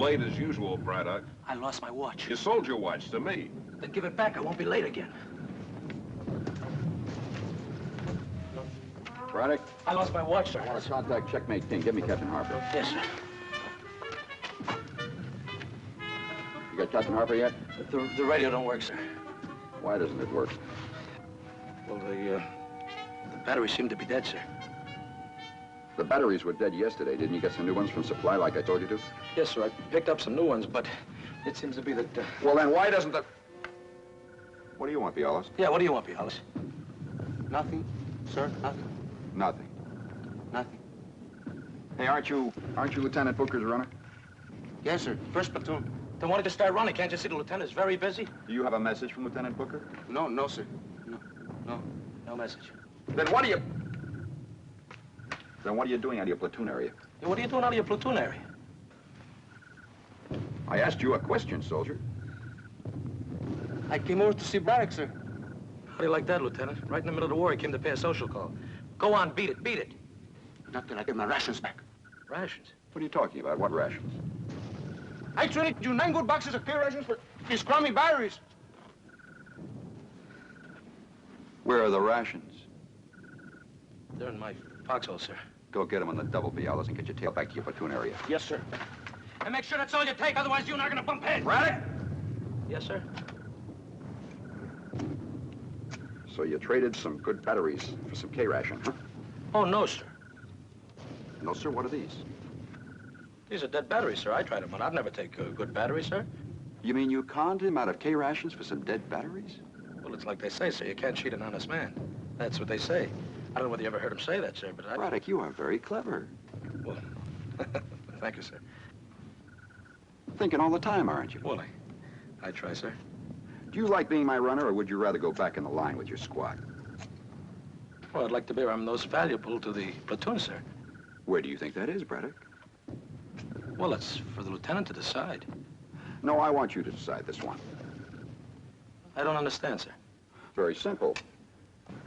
late as usual, Braddock. I lost my watch. You sold your watch to me. Then give it back. I won't be late again. Braddock? I lost my watch, sir. I want to contact Checkmate King. Give me Captain Harper. Yes, sir. You got Captain Harper yet? The radio don't work, sir. Why doesn't it work? Well, the batteries seem to be dead, sir. The batteries were dead yesterday. Didn't you get some new ones from Supply like I told you to? Yes, sir. I picked up some new ones, but it seems to be that... Well, then why doesn't the... What do you want, Bialas? Yeah, what do you want, Bialas? Nothing, sir. Nothing. Nothing. Nothing. Hey, aren't you Lieutenant Booker's runner? Yes, sir. First platoon. They wanted to start running. Can't you see the lieutenant's very busy? Do you have a message from Lieutenant Booker? No, sir. No message. Then what are you doing out of your platoon area? Hey, what are you doing out of your platoon area? I asked you a question, soldier. I came over to see Braddock, sir. How do you like that, Lieutenant? Right in the middle of the war, he came to pay a social call. Go on, beat it, beat it. Not till I get my rations back. Rations? What are you talking about? What rations? I traded you 9 good boxes of clear rations for these crummy batteries. Where are the rations? They're in my foxhole, sir. Go get them on the double, Bialas, and get your tail back to your platoon area. Yes, sir. And make sure that's all you take, otherwise you and I are gonna bump heads. Braddock? Yes, sir. So you traded some good batteries for some K-ration, huh? Oh, no, sir. No, sir. What are these? These are dead batteries, sir. I tried them, but I'd never take good batteries, sir. You mean you conned him out of K-rations for some dead batteries? Well, it's like they say, sir. You can't cheat an honest man. That's what they say. I don't know whether you ever heard him say that, sir, but I... Braddock, you are very clever. Well, thank you, sir. Thinking all the time, aren't you? Well, I try, sir. Do you like being my runner, or would you rather go back in the line with your squad? Well, I'd like to be where I'm most valuable to the platoon, sir. Where do you think that is, Braddock? Well, that's for the lieutenant to decide. No, I want you to decide this one. I don't understand, sir. Very simple.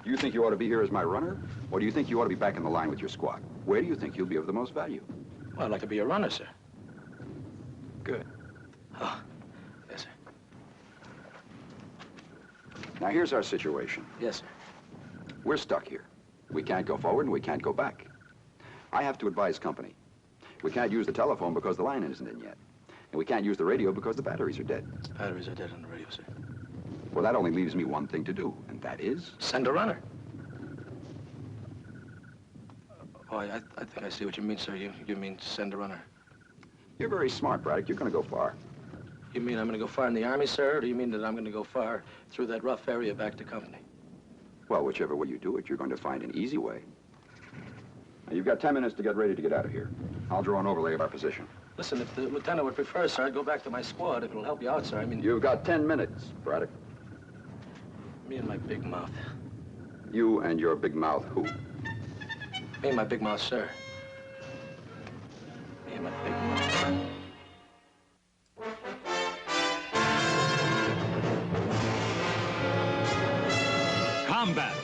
Do you think you ought to be here as my runner, or do you think you ought to be back in the line with your squad? Where do you think you'll be of the most value? Well, I'd like to be a runner, sir. Good. Oh, yes, sir. Now, here's our situation. Yes, sir. We're stuck here. We can't go forward and we can't go back. I have to advise company. We can't use the telephone because the line isn't in yet. And we can't use the radio because the batteries are dead. The batteries are dead on the radio, sir. Well, that only leaves me one thing to do, and that is... Send a runner. Oh, I think I see what you mean, sir. You mean send a runner. You're very smart, Braddock. You're going to go far. You mean I'm going to go far in the Army, sir, or do you mean that I'm going to go far through that rough area back to company? Well, whichever way you do it, you're going to find an easy way. Now, you've got 10 minutes to get ready to get out of here. I'll draw an overlay of our position. Listen, if the lieutenant would prefer, sir, I'd go back to my squad if it'll help you out, sir. I mean... You've got 10 minutes, Braddock. Me and my big mouth. You and your big mouth who? Me and my big mouth, sir. Me and my big mouth. Combat.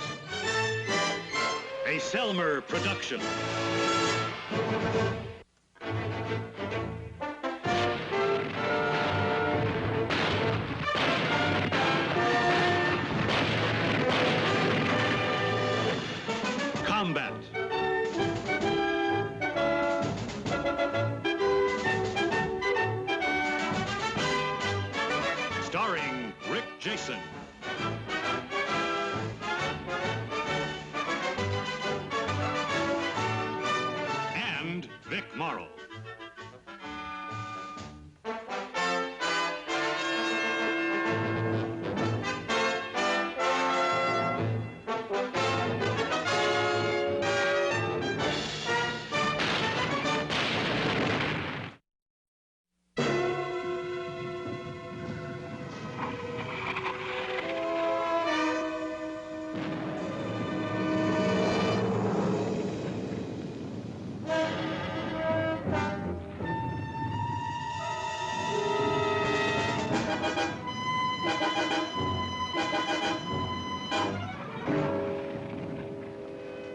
A Selmer production. Combat. Starring Rick Jason. And Vic Morrow.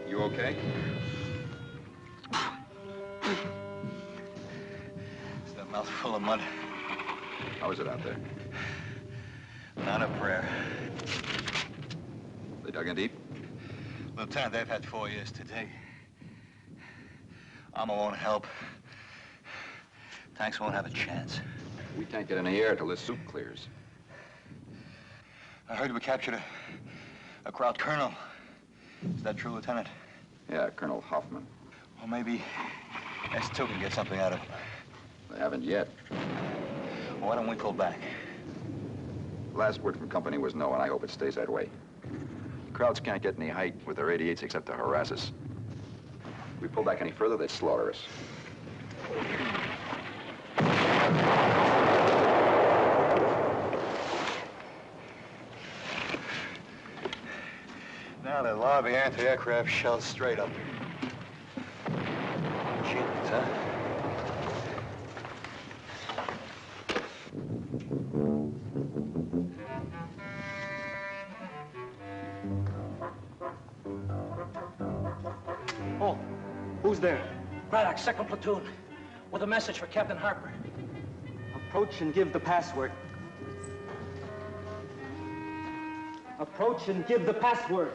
You okay? Is that mouth Full of mud. How is it out there? Not a prayer. They dug in deep? Lieutenant, they've had 4 years to dig. Armor won't help. Tanks won't have a chance. We can't get any air till this soup clears. I heard we captured a crowd colonel. Is that true, Lieutenant? Yeah, Colonel Hoffman. Well, maybe S2 can get something out of him. They haven't yet. Well, why don't we pull back? Last word from company was no, and I hope it stays that way. Crowds can't get any height with their 88s except to harass us. If we pull back any further, they'd slaughter us. Now they lobby anti-aircraft shells straight up. Cheapens, huh? Oh, who's there? Braddock, 2nd Platoon, with a message for Captain Harper. Approach and give the password. Approach and give the password.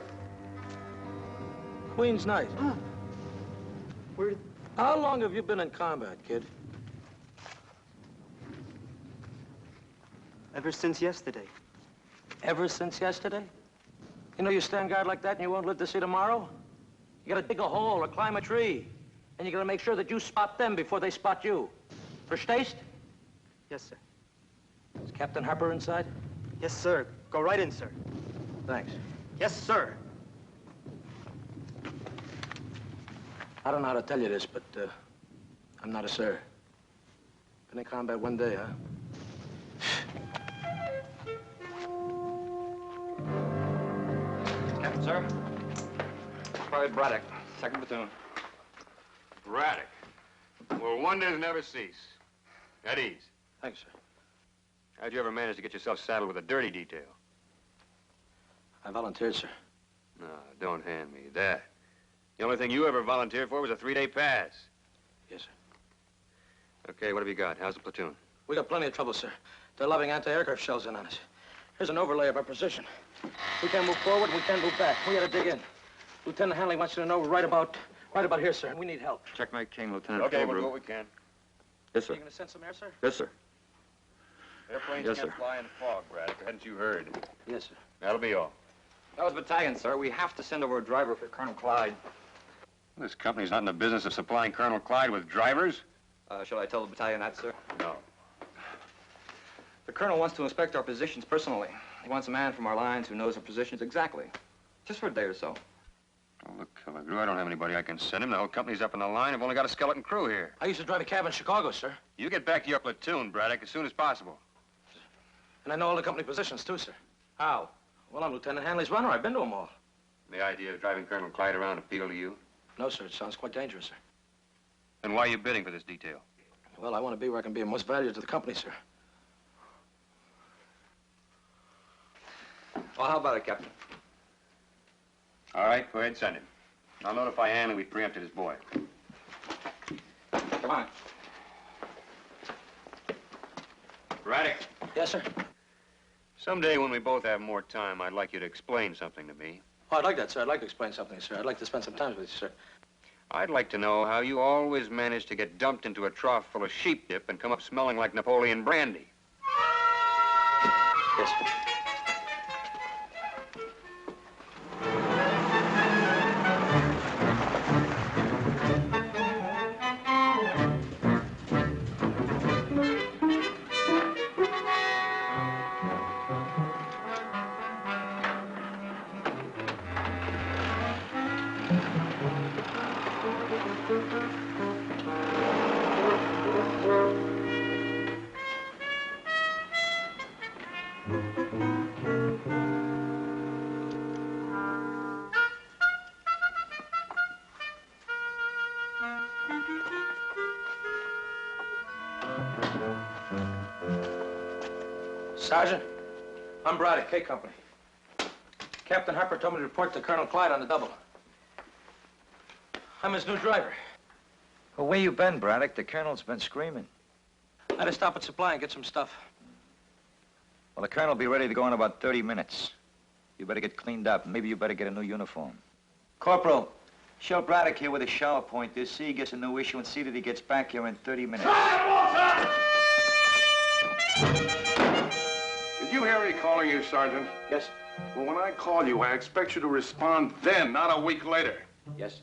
Queen's Night. Where? How long have you been in combat, kid? Ever since yesterday. Ever since yesterday? You know you stand guard like that and you won't live to see tomorrow? You gotta dig a hole or climb a tree. And you gotta make sure that you spot them before they spot you. Verstehst? Yes, sir. Is Captain Harper inside? Yes, sir. Go right in, sir. Thanks. Yes, sir. I don't know how to tell you this, but I'm not a sir. Been in combat 1 day, huh? Captain, sir. Private Braddock, 2nd Platoon. Braddock. Well, wonders never cease. At ease. Thanks, sir. How'd you ever manage to get yourself saddled with a dirty detail? I volunteered, sir. No, don't hand me that. The only thing you ever volunteered for was a 3-day pass. Yes, sir. Okay, what have you got? How's the platoon? We got plenty of trouble, sir. They're lobbing anti-aircraft shells in on us. Here's an overlay of our position. We can't move forward, we can't move back. We gotta dig in. Lieutenant Hanley wants you to know we're right about here, sir, and we need help. Checkmate King, Lieutenant. Okay, we'll do what we can. Yes, sir. You gonna send some air, sir? Yes, sir. Airplanes Yes, can't sir. fly in fog, Braddock. Hadn't you heard? Yes, sir. That'll be all. That was battalion, sir. We have to send over a driver for Colonel Clyde. This company's not in the business of supplying Colonel Clyde with drivers. Shall I tell the battalion that, sir? No. The colonel wants to inspect our positions personally. He wants a man from our lines who knows our positions exactly. Just for a day or so. Oh, look, Killigrew, I don't have anybody I can send him. The whole company's up on the line. I've only got a skeleton crew here. I used to drive a cab in Chicago, sir. You get back to your platoon, Braddock, as soon as possible. And I know all the company positions, too, sir. How? Well, I'm Lieutenant Hanley's runner. I've been to them all. The idea of driving Colonel Clyde around appeal to you? No, sir. It sounds quite dangerous, sir. Then why are you bidding for this detail? Well, I want to be where I can be of most value to the company, sir. Well, how about it, Captain? All right, go ahead, send him. I'll notify Hanley we preempted his boy. Come on. Braddock. Yes, sir. Someday when we both have more time, I'd like you to explain something to me. Oh, I'd like that, sir. I'd like to explain something, sir. I'd like to spend some time with you, sir. I'd like to know how you always manage to get dumped into a trough full of sheep dip and come up smelling like Napoleon brandy. Yes, sir. Sergeant, I'm Braddock, K Company. Captain Harper told me to report to Colonel Clyde on the double. I'm his new driver. Well, where you been, Braddock? The colonel's been screaming. I had to stop at Supply and get some stuff. Well, the colonel will be ready to go in about 30 minutes. You better get cleaned up. Maybe you better get a new uniform. Corporal, show Braddock here where the shower point is. See he gets a new issue and see that he gets back here in 30 minutes. Did you hear me calling you, Sergeant? Yes. Well, when I call you, I expect you to respond then, not a week later. Yes.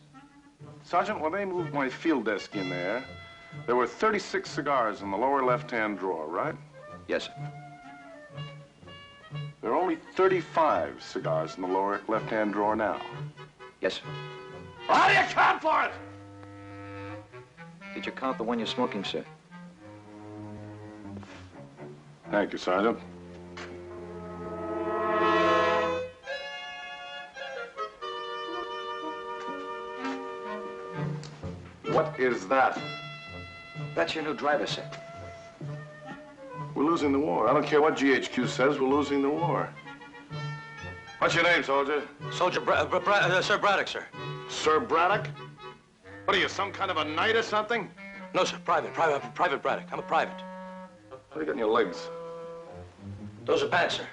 Sergeant, when they moved my field desk in there were 36 cigars in the lower left-hand drawer, right? Yes, sir. There are only 35 cigars in the lower left-hand drawer now. Yes, sir. Well, how do you count for it? Did you count the one you're smoking, sir? Thank you, Sergeant. What is that? That's your new driver, sir. We're losing the war. I don't care what GHQ says, we're losing the war. What's your name, soldier? Sir Braddock, sir. Sir Braddock? What are you, some kind of a knight or something? No, sir. Private Braddock. I'm a private. What do you got in your legs? Those are pants, sir.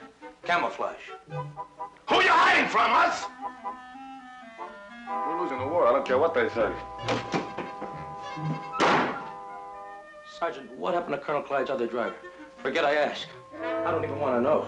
Camouflage. Who are you hiding from, us? We're losing the war. I don't care what they say. Sergeant, what happened to Colonel Clyde's other driver? Forget I asked. I don't even want to know.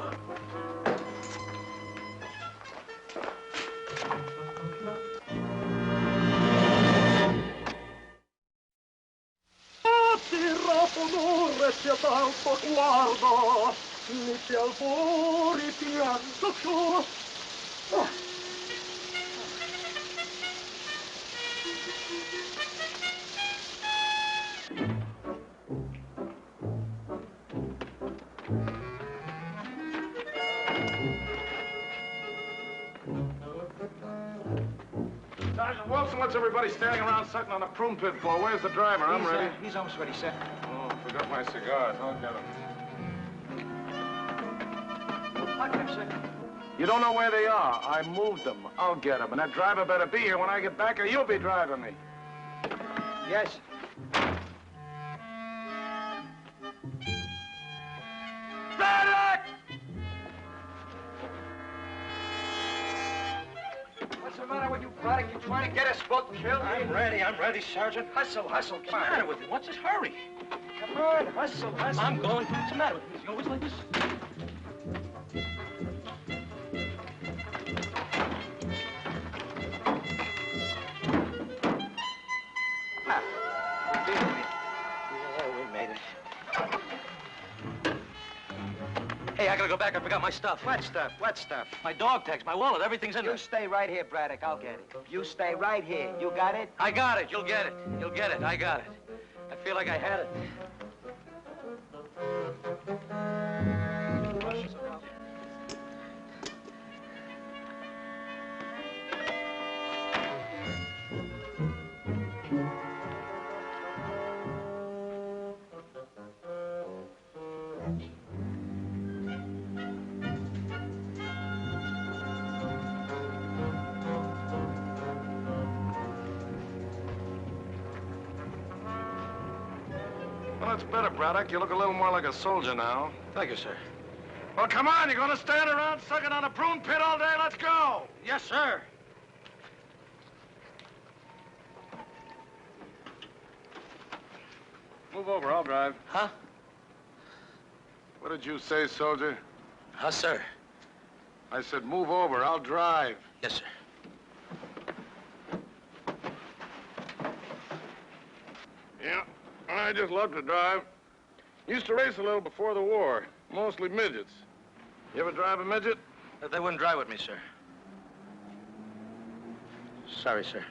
Sergeant Wilson, what's everybody standing around sucking on the prune pit for? Where's the driver? I'm ready. He's almost ready, sir. Oh, forgot my cigars. I'll get them. You don't know where they are. I moved them. I'll get them. And that driver better be here when I get back or you'll be driving me. Yes. Braddock! What's the matter with you, Braddock? You trying to get us both killed? I'm ready, Sergeant. Hustle. What's the matter with you? What's this hurry? Come on, hustle. I'm going. What's the matter with you? Is he always like this? Hey, I gotta go back. I forgot my stuff. What stuff? What stuff? My dog tags, my wallet, everything's in there. You stay right here, Braddock. I'll get it. You stay right here. You got it? I got it. You'll get it. You'll get it. I got it. I feel like I had it. Well, that's better, Braddock. You look a little more like a soldier now. Thank you, sir. Well, come on. You're going to stand around sucking on a prune pit all day? Let's go. Yes, sir. Move over. I'll drive. Huh? What did you say, soldier? Huh, sir? I said move over. I'll drive. Yes, sir. Yeah, I just love to drive. Used to race a little before the war. Mostly midgets. You ever drive a midget? They wouldn't drive with me, sir. Sorry, sir.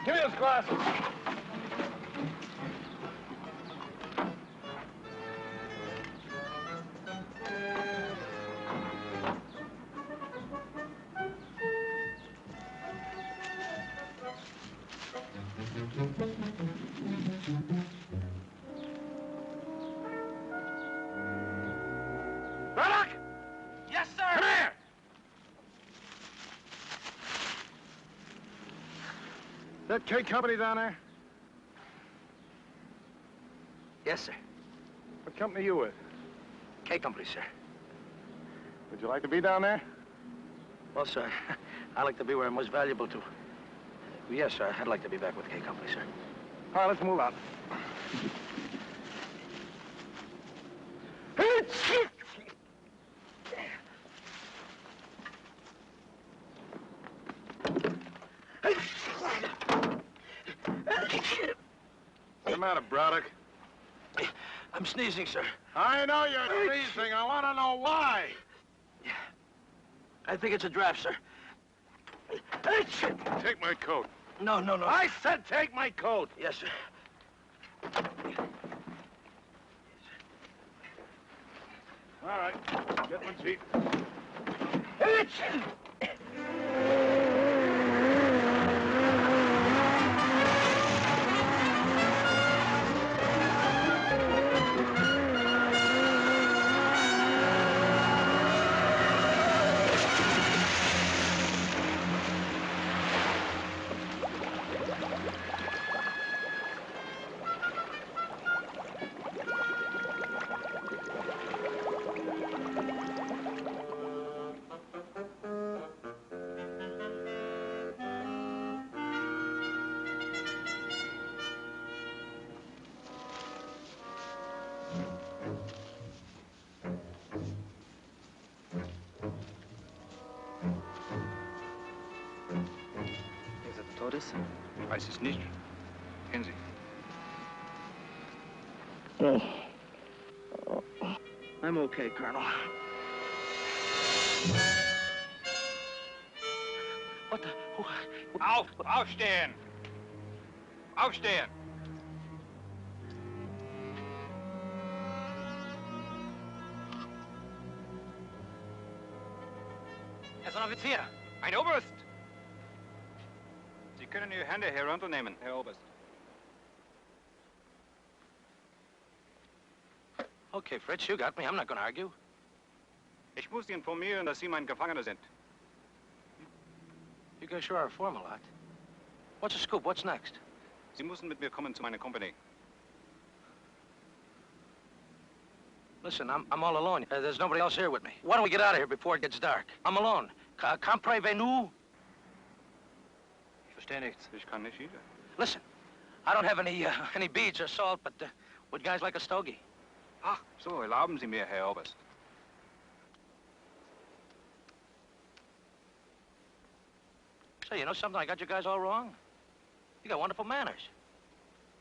Give me those glasses. Braddock! Yes, sir! Come here! That K Company down there? Yes, sir. What company you with? K Company, sir. Would you like to be down there? Well, sir, I like to be where I'm most valuable to. Yes, sir, I'd like to be back with K Company, sir. All right, let's move out. What's the matter, Braddock? I'm sneezing, sir. I know you're sneezing. I want to know why. I think it's a draft, sir. Take my coat. No. I said take my coat. Yes, sir. All right, get my seat. Ist er tot ist? Weiß es nicht. Kennen Sie? I'm okay, Colonel. What the... Aufstehen! Aufstehen! Er ist ein Offizier. Ein Oberst! Sie können Ihre Hände herunternehmen, Herr Oberst. Okay, Fritz, you got me. I'm not going to argue. Ich muss Sie informieren, dass Sie mein Gefangener sind. You guys sure are a formal lot. What's the scoop? What's next? Sie müssen mit mir kommen zu meiner Company. Listen, I'm all alone. There's nobody else here with me. Why don't we get out of here before it gets dark? I'm alone. Comprenez-vous? Ich verstehe nichts. Ich kann nicht either. Listen, I don't have any beads or salt, but would guys like a stogie? Ach, so, erlauben Sie mir, Herr Oberst. Say, you know something? I got you guys all wrong. You got wonderful manners.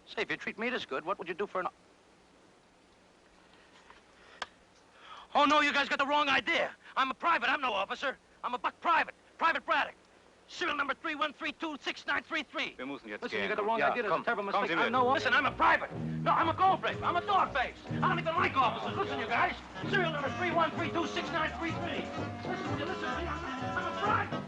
Say, if you treat me this good, what would you do for an... Oh, no, you guys got the wrong idea. I'm a private. I'm no officer. I'm a buck private. Private Braddock. Serial number 31326933. Wir müssen jetzt Listen, gehen. you got the wrong idea. That's a terrible mistake. Sie mit. I'm no... Listen, I'm a private. No, I'm a goldface. I'm a dogface. I don't even like officers. Listen, you guys. Serial number 31326933. Listen, will you listen to me? I'm a private.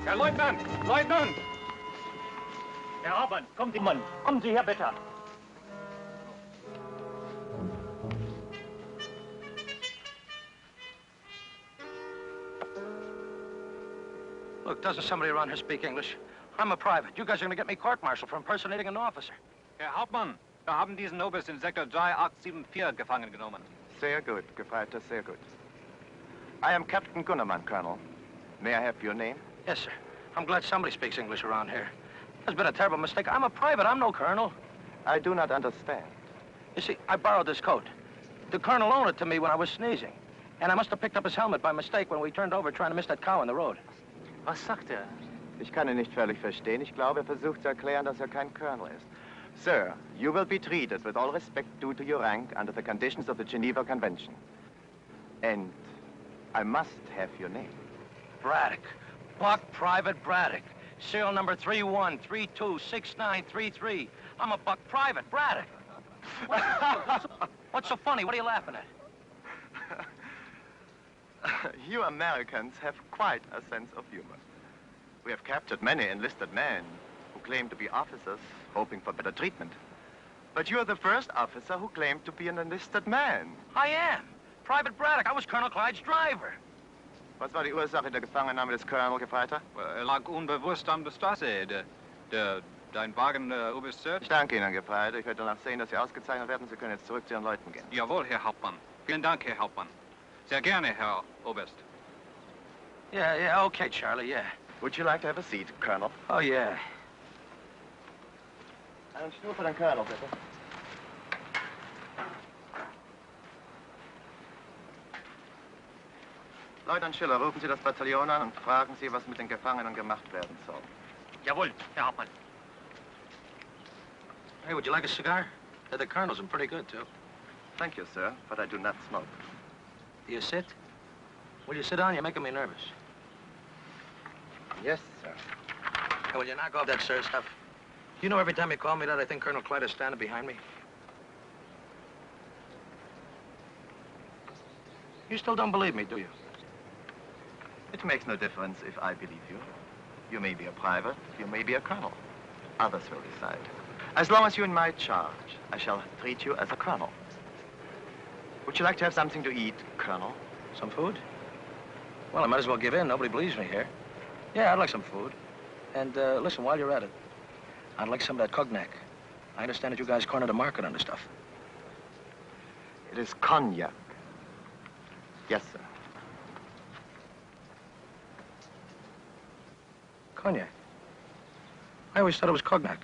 Herr Leutnant! Leutnant! Herr Hauptmann, kommen Sie her, bitte. Look, doesn't somebody around here speak English? I'm a private. You guys are gonna get me court-martialed for impersonating an officer. Herr Hauptmann, wir haben diesen Oberst in Sektor 3874 gefangen genommen. Sehr gut, Gefreiter, sehr gut. I am Captain Gunnerman, Colonel. May I have your name? Yes, sir. I'm glad somebody speaks English around here. There's been a terrible mistake. I'm a private. I'm no colonel. I do not understand. You see, I borrowed this coat. The colonel loaned it to me when I was sneezing. And I must have picked up his helmet by mistake when we turned over trying to miss that cow in the road. Was sagt er? Ich kann ihn nicht völlig verstehen. Ich glaube, er versucht zu erklären, dass er kein Colonel ist. Sir, you will be treated with all respect due to your rank under the conditions of the Geneva Convention. And I must have your name. Braddock. Buck Private Braddock. Serial number 31326933. I'm a Buck Private Braddock. What's so funny? What are you laughing at? You Americans have quite a sense of humor. We have captured many enlisted men who claim to be officers, hoping for better treatment. But you're the first officer who claimed to be an enlisted man. I am. Private Braddock. I was Colonel Clyde's driver. Was war die Ursache der Gefangennahme des Colonel, Gefreiter? Lag unbewusst an der Straße. Dein Wagen, Oberst Sir? Ich danke Ihnen, Gefreiter. Ich werde danach sehen, dass Sie ausgezeichnet werden. Sie können jetzt zurück zu Ihren Leuten gehen. Jawohl, Herr Hauptmann. Vielen Dank, Herr Hauptmann. Sehr gerne, Herr Oberst. Yeah, okay, Charlie, yeah. Would you like to have a seat, Colonel? Oh, yeah. Einen Stuhl für den Colonel, bitte. Leutnant Schiller, rufen Sie das Bataillon an und fragen Sie, was mit den Gefangenen gemacht werden soll. Jawohl, Herr Hauptmann. Hey, would you like a cigar? They're the Colonel's and pretty good, too. Thank you, sir, but I do not smoke. Do you sit? Will you sit down? You're making me nervous. Yes, sir. Hey, will you knock off that sir stuff? You know every time you call me that, I think Colonel Clyde is standing behind me. You still don't believe me, do you? It makes no difference if I believe you. You may be a private, you may be a colonel. Others will decide. As long as you're in my charge, I shall treat you as a colonel. Would you like to have something to eat, Colonel? Some food? Well, I might as well give in. Nobody believes me here. Yeah, I'd like some food. And, listen, while you're at it, I'd like some of that cognac. I understand that you guys cornered the market on this stuff. It is cognac. Yes, sir. Cognac? I always thought it was cognac.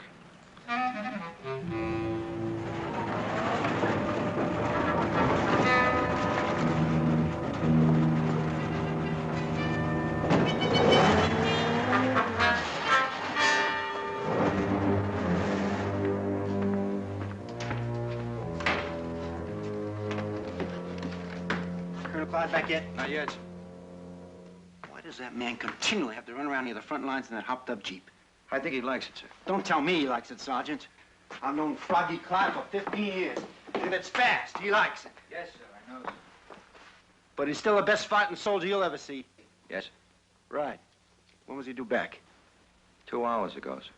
Colonel Clyde back yet? Not yet. Why does that man continually have to run around near the front lines in that hopped-up Jeep? I think he likes it, sir. Don't tell me he likes it, Sergeant. I've known Froggy Clyde for 15 years. And it's fast. He likes it. Yes, sir, I know. But he's still the best fighting soldier you'll ever see. Yes? Right. When was he due back? 2 hours ago, sir.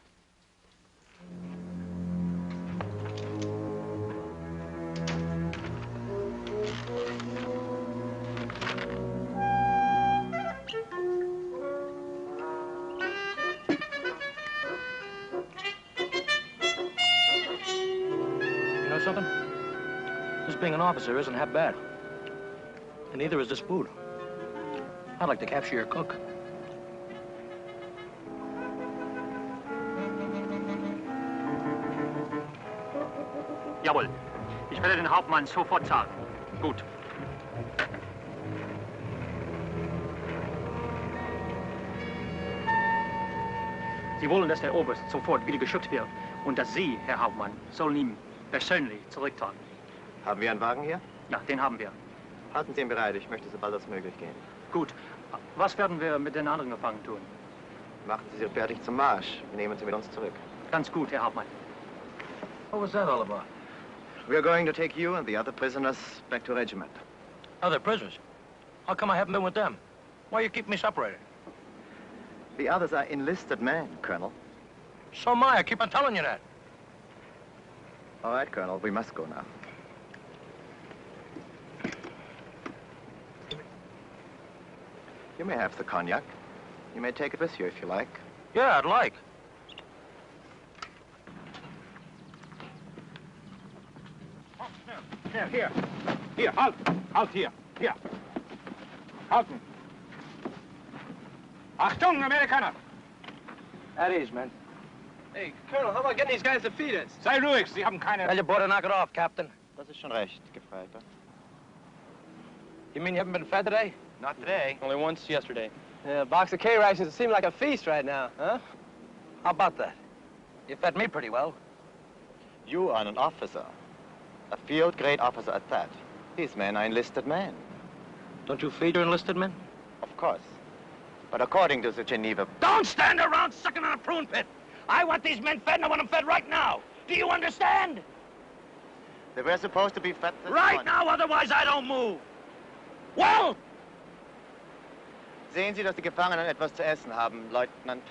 You know something? This being an officer isn't half bad. And neither is this food. I'd like to capture your cook. Jawohl. Ich werde den Hauptmann sofort sagen. Gut. Sie wollen, dass der Oberst sofort wieder geschützt wird und dass Sie, Herr Hauptmann, sollen ihn persönlich zurücktragen. Haben wir einen Wagen hier? Ja, den haben wir. Halten Sie ihn bereit. Ich möchte so bald als möglich gehen. Gut. Was werden wir mit den anderen Gefangenen tun? Machen Sie sich fertig zum Marsch. Wir nehmen Sie mit uns zurück. Ganz gut, Herr Hauptmann. What was that all about? We're going to take you and the other prisoners back to regiment. Other prisoners? How come I haven't been with them? Why you keep me separated? The others are enlisted men, Colonel. So am I. I keep on telling you that. All right, Colonel, we must go now. You may have the cognac. You may take it with you if you like. Yeah, I'd like. Hier. Hier, halt. Halt hier. Hier. Halten. Achtung, Amerikaner. At ease, man. Hey, Colonel, how about getting these guys to feed us? Sei ruhig, Sie haben keine... Tell your boy to knock it off, Captain. Das ist schon recht, Gefreiter. You mean you haven't been fed today? Not today. Only once yesterday. Yeah, a box of K rations seem like a feast right now, huh? How about that? You fed me pretty well. You are an officer. A field-grade officer at that. These men are enlisted men. Don't you feed your enlisted men? Of course. But according to the Geneva... Don't stand around sucking on a prune pit. I want these men fed, and I want them fed right now. Do you understand? They were supposed to be fed this Right morning. now, otherwise I don't move. Well? Sehen Sie, dass die Gefangenen etwas zu essen haben, Leutnant.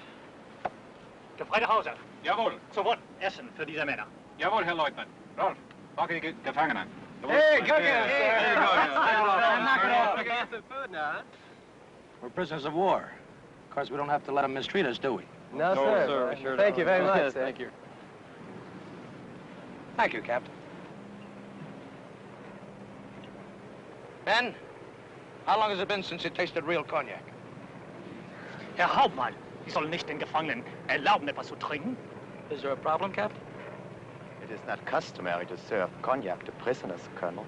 Gefreiter Hauser. Jawohl. Sofort Essen für diese Männer. Jawohl, Herr Leutnant. Rolf, packe die Gefangenen. Hey, cook it, sir. Hey, Knock it off. Some food now, huh? We're prisoners of war. Of course, we don't have to let them mistreat us, do we? No, sir. Sure Thank you very much, Yes, sir. thank you. Thank you, Captain. Ben, how long has it been since you tasted real cognac? Herr Hauptmann, Sie sollen nicht den Gefangenen erlauben, etwas zu trinken. Is there a problem, Captain? It is not customary to serve cognac to prisoners, Colonel.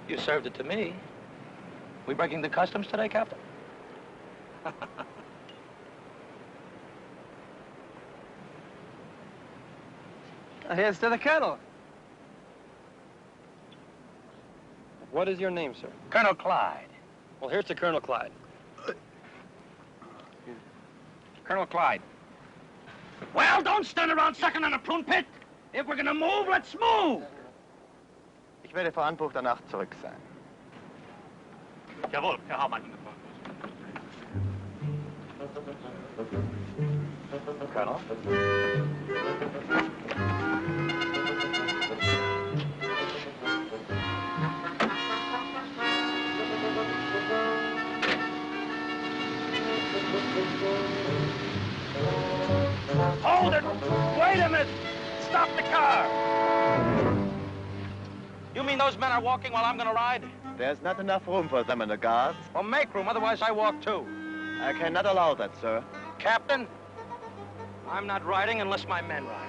You served it to me. We breaking the customs today, Captain? Here's to the Colonel. What is your name, sir? Colonel Clyde. Well, here's to Colonel Clyde. Colonel Clyde. Well, don't stand around sucking on a prune pit. If we're gonna move, let's move. Ich werde vor Anbruch der Nacht zurück sein. Jawohl, Herr Hauptmann. Colonel? Hold it! Wait a minute! Stop the car! You mean those men are walking while I'm gonna ride? There's not enough room for them in the guards. Well, make room, otherwise I walk too. I cannot allow that, sir. Captain, I'm not riding unless my men ride.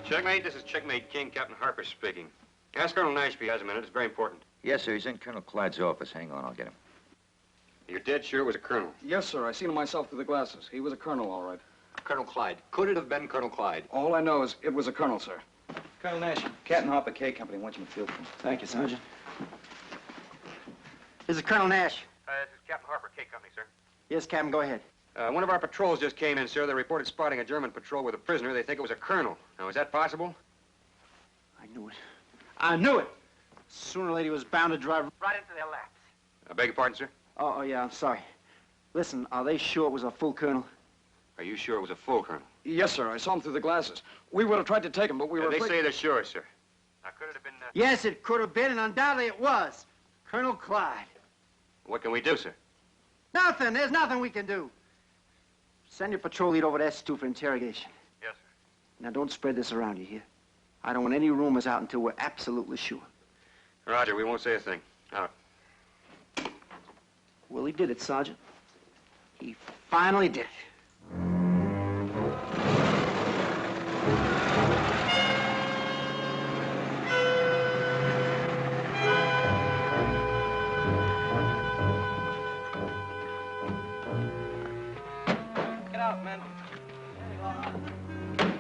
Checkmate, this is Checkmate King, Captain Harper speaking. Ask Colonel Nash if he has a minute. It's very important. Yes, sir. He's in Colonel Clyde's office. Hang on, I'll get him. You're dead sure it was a colonel? Yes, sir. I seen him myself through the glasses. He was a colonel, all right. Colonel Clyde. Could it have been Colonel Clyde? All I know is it was a colonel, sir. Colonel Nash, Captain Harper, K Company, wants you to field for him. Thank you, Sergeant. This is Colonel Nash. This is Captain Harper, K Company, sir. Yes, Captain, go ahead. One of our patrols just came in, sir. They reported spotting a German patrol with a prisoner. They think it was a colonel. Now, is that possible? I knew it. I knew it! Sooner or later, he was bound to drive right into their laps. I beg your pardon, sir? Oh, yeah, I'm sorry. Listen, are they sure it was a full colonel? Are you sure it was a full colonel? Yes, sir. I saw him through the glasses. We would have tried to take him, but we were They afraid... say they're sure, sir. Now, could it have been... Yes, it could have been, and undoubtedly it was. Colonel Clyde. What can we do, sir? Nothing. There's nothing we can do. Send your patrol lead over to S2 for interrogation. Yes, sir. Now, don't spread this around, you hear? I don't want any rumors out until we're absolutely sure. Roger, we won't say a thing. Out. Well, he did it, Sergeant. He finally did it. Get out, men.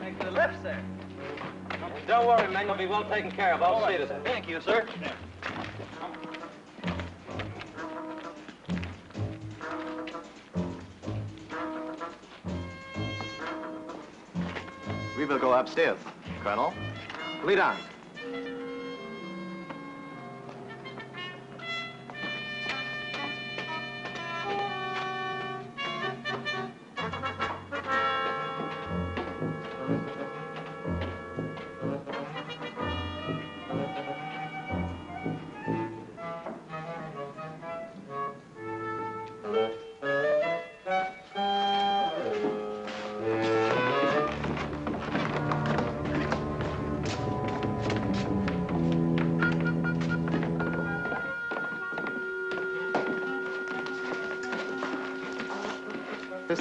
Make the lips there. Don't worry, men. You'll be well taken care of. I'll see to that. Thank you, sir. We will go upstairs. Colonel? Lead on.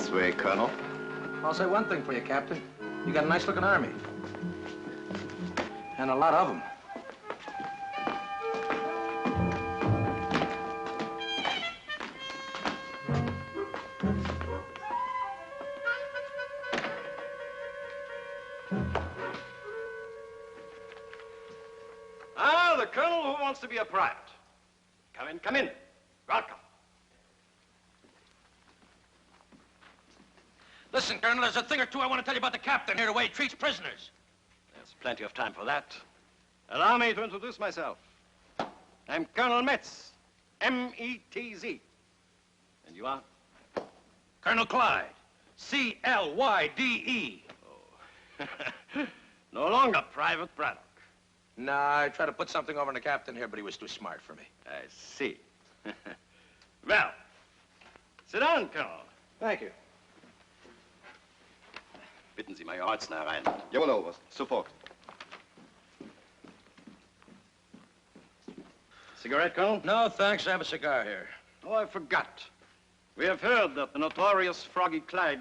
this way, Colonel. I'll say one thing for you, Captain. You got a nice-looking army. And a lot of them. Ah, the colonel who wants to be a private. Come in, come in. Welcome. Listen, Colonel, there's a thing or two I want to tell you about the captain here, the way he treats prisoners. There's plenty of time for that. Allow me to introduce myself. I'm Colonel Metz, M-E-T-Z. And you are? Colonel Clyde, C-L-Y-D-E. Oh. No longer Private Braddock. Nah, I tried to put something over on the captain here, but he was too smart for me. I see. Well, sit down, Colonel. Thank you. Bitten Sie Major Holzner herein. Jawohl, Oberst. Sofort. Cigarette, Colonel? No, thanks. I have a cigar here. Oh, I forgot. We have heard that the notorious Froggy Clyde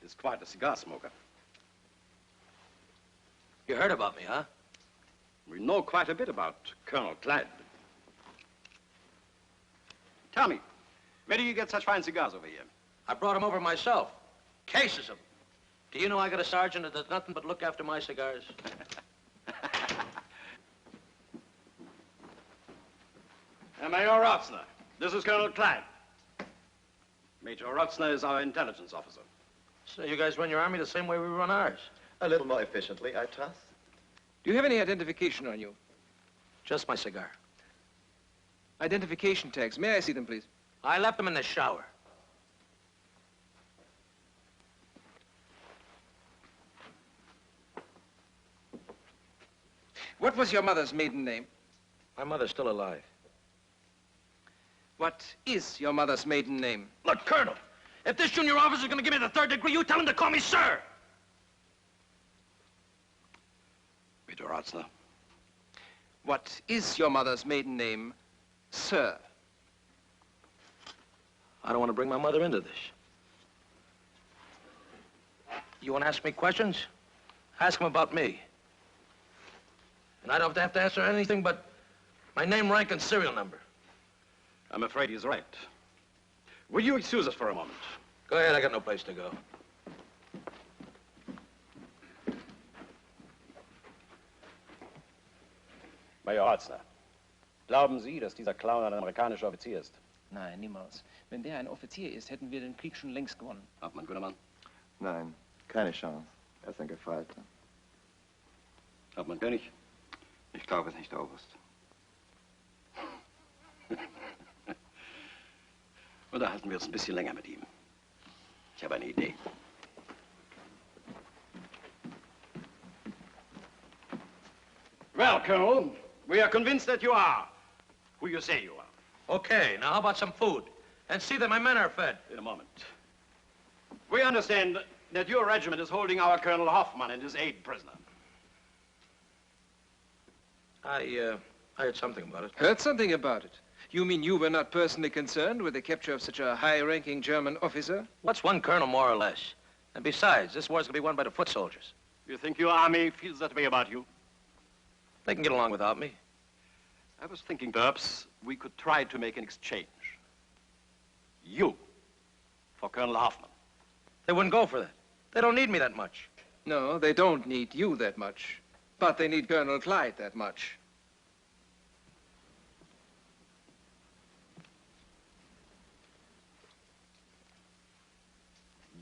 is quite a cigar smoker. You heard about me, huh? We know quite a bit about Colonel Clyde. Tell me, where do you get such fine cigars over here? I brought them over myself. Cases of them. Do you know I got a sergeant that does nothing but look after my cigars? Major Rotzner, this is Colonel Clyde. Major Rotzner is our intelligence officer. So you guys run your army the same way we run ours? A little more efficiently, I trust. Do you have any identification on you? Just my cigar. Identification tags. May I see them, please? I left them in the shower. What was your mother's maiden name? My mother's still alive. What is your mother's maiden name? Look, Colonel, if this junior officer's gonna give me the 3rd degree, you tell him to call me sir. Major Rotzner. What is your mother's maiden name, sir? I don't want to bring my mother into this. You want to ask me questions? Ask him about me. And I don't have to answer anything but my name, rank, and serial number. I'm afraid he's right. Will you excuse us for a moment? Go ahead, I got no place to go. Major Rotzner, glauben Sie, dass dieser Clown ein amerikanischer Offizier ist? Nein, niemals. Wenn der ein Offizier ist, hätten wir den Krieg schon längst gewonnen. Hauptmann Gunnermann? Nein, keine Chance. Er ist ein Gefeilter. Hauptmann König? Ich glaube es nicht, Oberst. Unterhalten wir uns ein bisschen länger mit ihm. Ich habe eine Idee. Well, Colonel, we are convinced that you are who you say you are. Okay, now how about some food? And see that my men are fed. In a moment. We understand that your regiment is holding our Colonel Hoffman and his aide prisoner. I heard something about it. Heard something about it? You mean you were not personally concerned with the capture of such a high-ranking German officer? What's one colonel, more or less? And besides, this war's gonna be won by the foot soldiers. You think your army feels that way about you? They can get along without me. I was thinking perhaps we could try to make an exchange. You for Colonel Hoffman. They wouldn't go for that. They don't need me that much. No, they don't need you that much. But they need Colonel Clyde that much.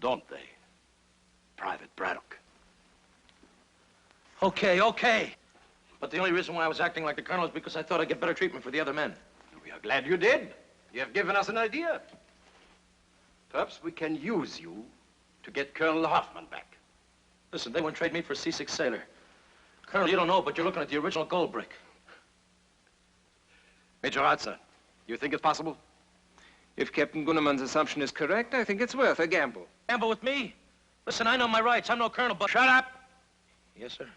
Don't they, Private Braddock? Okay, okay. But the only reason why I was acting like the colonel is because I thought I'd get better treatment for the other men. We are glad you did. You have given us an idea. Perhaps we can use you to get Colonel Hoffman back. Listen, they wouldn't trade me for a C6 sailor. Colonel, you don't know, but you're looking at the original gold brick. Major Rotzner, you think it's possible? If Captain Gunnermann's assumption is correct, I think it's worth a gamble. Gamble with me? Listen, I know my rights. I'm no colonel, but... Shut up! Yes, sir.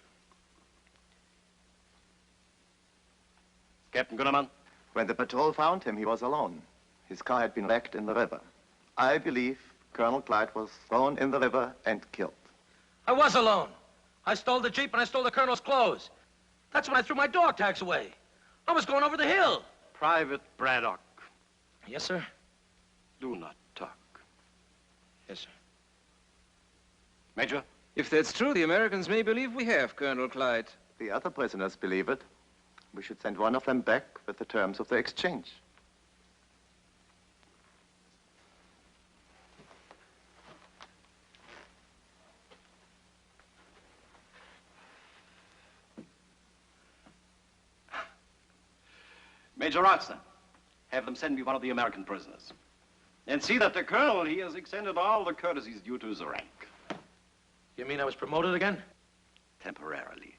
Captain Gunnermann? When the patrol found him, he was alone. His car had been wrecked in the river. I believe Colonel Clyde was thrown in the river and killed. I was alone. I stole the Jeep and I stole the Colonel's clothes. That's when I threw my dog tags away. I was going over the hill. Private Braddock, Yes, sir. do not talk. Yes, sir. Major? If that's true, the Americans may believe we have Colonel Clyde. The other prisoners believe it. We should send one of them back with the terms of the exchange. Major Rotston, have them send me one of the American prisoners. And see that the colonel, he has extended all the courtesies due to his rank. You mean I was promoted again? Temporarily.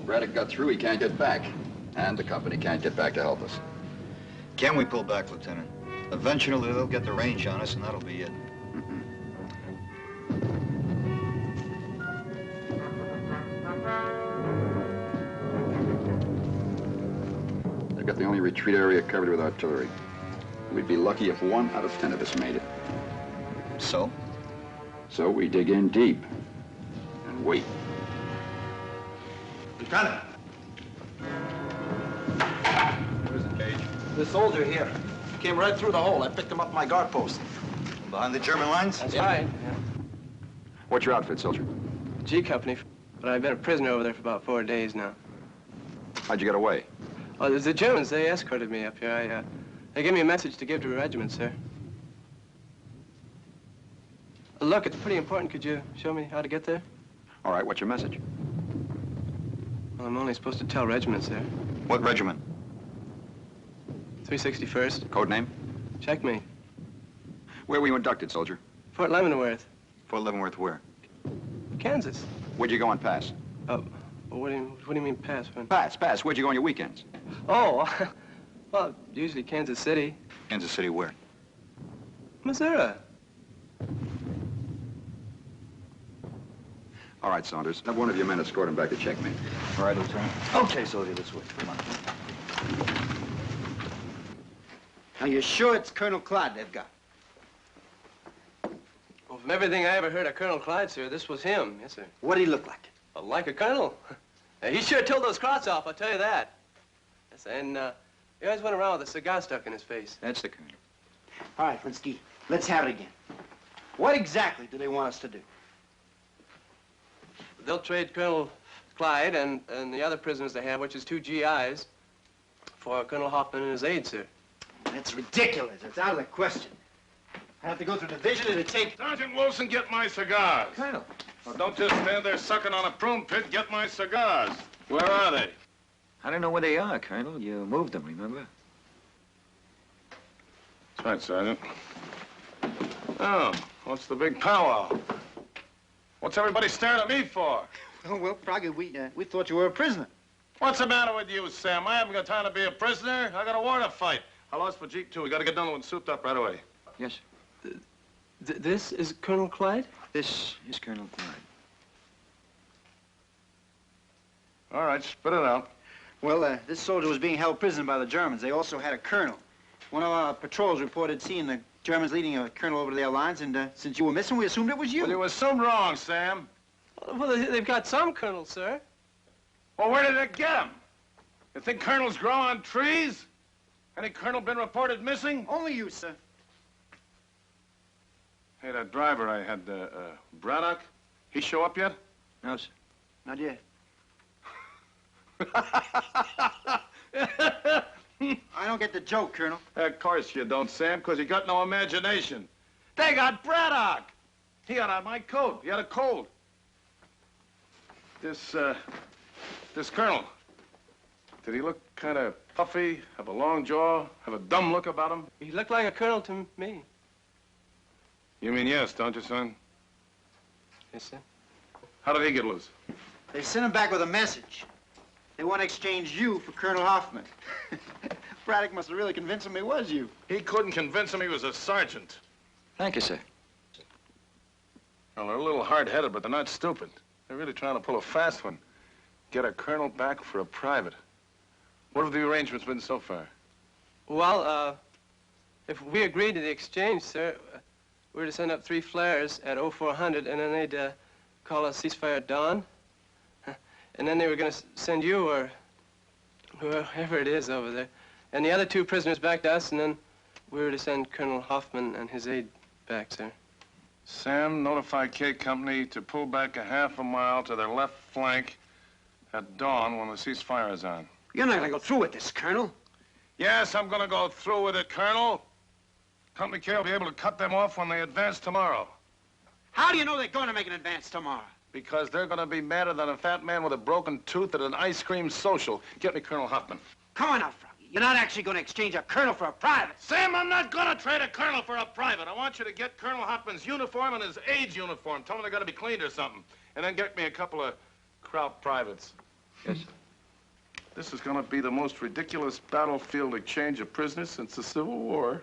Braddock got through, he can't get back. And the company can't get back to help us. Can we pull back, Lieutenant? Eventually, they'll get the range on us, and that'll be it. They've got the only retreat area covered with artillery. We'd be lucky if 1 out of 10 of us made it. So? So we dig in deep and wait. Lieutenant! Where's the cage? The soldier here. Came right through the hole. I picked him up my guard post. Behind the German lines? That's right. Yeah. What's your outfit, soldier? G Company, but I've been a prisoner over there for about 4 days now. How'd you get away? Oh, there's the Germans. They escorted me up here. They gave me a message to give to the regiment, sir. Look, it's pretty important. Could you show me how to get there? All right, what's your message? Well, I'm only supposed to tell regiment, sir. What regiment? 361st. Code name? Checkmate. Where were you inducted, soldier? Fort Leavenworth, Fort Leavenworth where? Kansas. Where'd you go on pass? What do you mean pass? Pass. Where'd you go on your weekends? Oh, well, usually Kansas City. Kansas City where? Missouri. All right, Saunders. Have one of your men escort him back to checkmate. All right, Lieutenant. Okay, soldier, this way. Come on. Are you sure it's Colonel Clyde they've got? Well, from everything I ever heard of Colonel Clyde, sir, this was him. Yes, sir. What did he look like? Well, like a colonel. He sure tilled those crots off, I'll tell you that. Yes, sir. And he always went around with a cigar stuck in his face. That's the colonel. All right, Frinsky, let's have it again. What exactly do they want us to do? They'll trade Colonel Clyde and the other prisoners they have, which is 2 GIs, for Colonel Hoffman and his aides, sir. That's ridiculous. It's out of the question. I have to go through division and it takes... Sergeant Wilson, get my cigars. Colonel. Well, don't just stand there sucking on a prune pit. Get my cigars. Where are they? I don't know where they are, Colonel. You moved them, remember? That's right, Sergeant. Oh, what's the big powwow? What's everybody staring at me for? Oh, well, Froggy, we thought you were a prisoner. What's the matter with you, Sam? I haven't got time to be a prisoner. I got a war to fight. I lost for Jeep, too. We got to get done with souped up right away. Yes. This is Colonel Clyde? This is Colonel Clyde. All right, spit it out. Well, this soldier was being held prisoner by the Germans. They also had a colonel. One of our patrols reported seeing the Germans leading a colonel over their lines, and since you were missing, we assumed it was you. Well, you assumed wrong, Sam. Well, they've got some colonels, sir. Well, where did they get them? You think colonels grow on trees? Any colonel been reported missing? Only you, sir. Hey, that driver I had, Braddock, he show up yet? No, sir. Not yet. I don't get the joke, Colonel. Of course you don't, Sam, because you got no imagination. They got Braddock. He got on my coat. He had a cold. This colonel, did he look kind of puffy, have a long jaw, have a dumb look about him? He looked like a colonel to me. You mean yes, don't you, son? Yes, sir. How did he get loose? They sent him back with a message. They want to exchange you for Colonel Hoffman. Braddock must have really convinced him it was you. He couldn't convince him he was a sergeant. Thank you, sir. Well, they're a little hard-headed, but they're not stupid. They're really trying to pull a fast one. Get a colonel back for a private. What have the arrangements been so far? Well, if we agreed to the exchange, sir, we're to send up 3 flares at 0400, and then they'd call a ceasefire at dawn. And then they were going to send you, or whoever it is over there, and the other 2 prisoners back to us, and then we were to send Colonel Hoffman and his aide back, sir. Sam, notify K Company to pull back a half a mile to their left flank at dawn when the ceasefire is on. You're not gonna go through with this, Colonel. Yes, I'm gonna go through with it, Colonel. Company K will be able to cut them off when they advance tomorrow. How do you know they're going to make an advance tomorrow? Because they're gonna be madder than a fat man with a broken tooth at an ice cream social. Get me Colonel Hoffman. Come on now, Froggy. You're not actually going to exchange a colonel for a private. Sam, I'm not gonna trade a colonel for a private. I want you to get Colonel Hoffman's uniform and his aide's uniform. Tell them they're gonna be cleaned or something. And then get me a couple of Kraut privates. Yes, sir. This is gonna be the most ridiculous battlefield exchange of prisoners since the Civil War.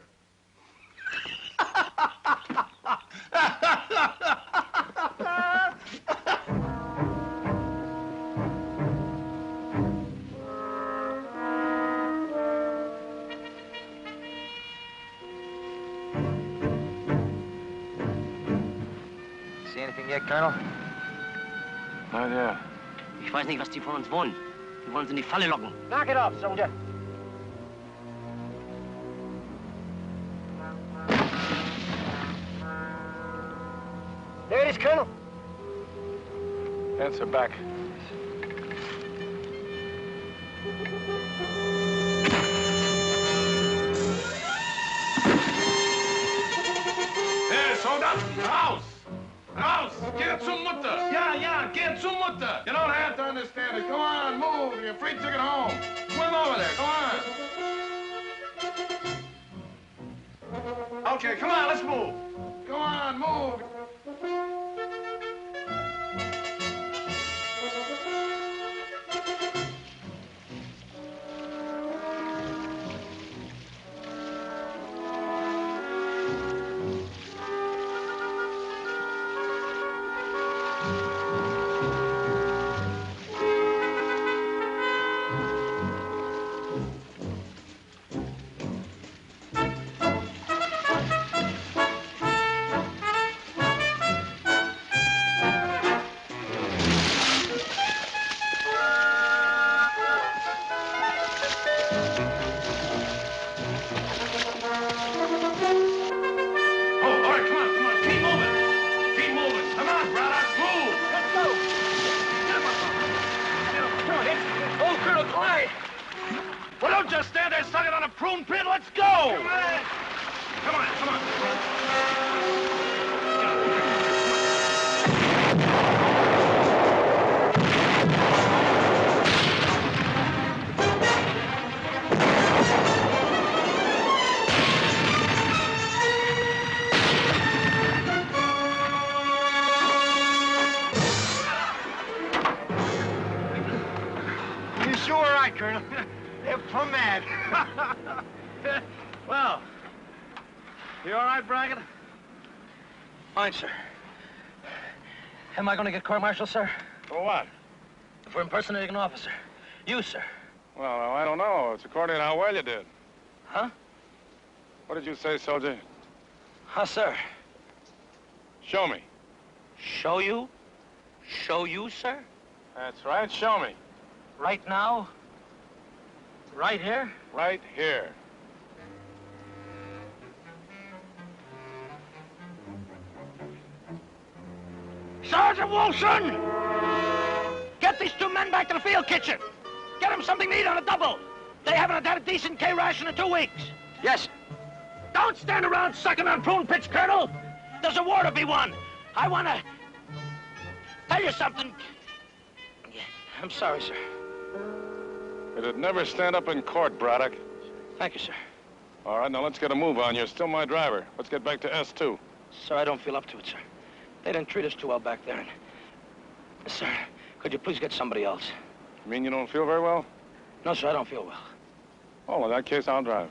See anything yet, Colonel? Not yet. Ich weiß nicht, was die von uns wollen. Die wollen uns in die Falle locken. Knock it off, soldier. There it is, Colonel. Answer back. Hey, Soldat! Raus! Raus! Get some Mutter! Yeah, get some Mutter! You don't have to understand it. Go on, move. You're free ticket home. Swim over there. Go on. Okay, come on, let's move. Go on, move. Well, don't just stand there sucking on a prune pin. Let's go! Come on! Come on, come on. You sure are right, Colonel. They're plumb mad. Well, you all right, Brackett? Fine, sir. Am I going to get court-martialed, sir? For what? For impersonating an officer. You, sir. Well, I don't know. It's according to how well you did. Huh? What did you say, soldier? Huh, sir? Show me. Show you? Show you, sir? That's right. Show me. Right now? Right here? Right here. Sergeant Wilson! Get these 2 men back to the field kitchen. Get them something to eat on a double. They haven't had a decent K ration in 2 weeks. Yes. Don't stand around sucking on prune pits, Colonel. There's a war to be won. I want to tell you something. I'm sorry, sir. It'd never stand up in court, Braddock. Thank you, sir. All right, now let's get a move on. You're still my driver. Let's get back to S2. Sir, I don't feel up to it, sir. They didn't treat us too well back there. And... Sir, could you please get somebody else? You mean you don't feel very well? No, sir, I don't feel well. Oh, in that case, I'll drive.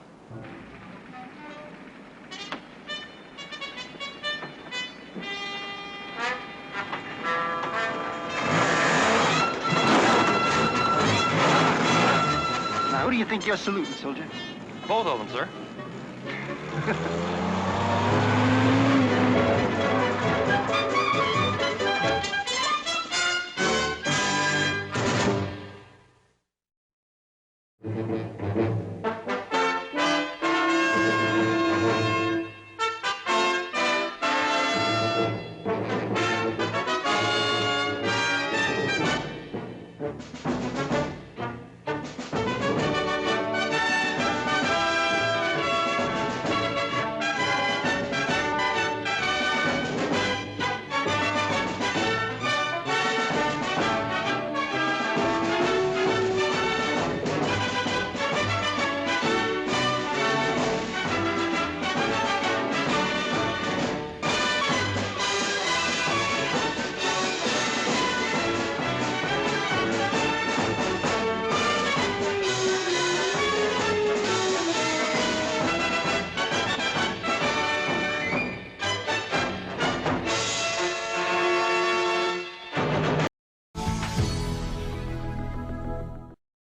Now, who do you think you're saluting, soldier? Both of them, sir.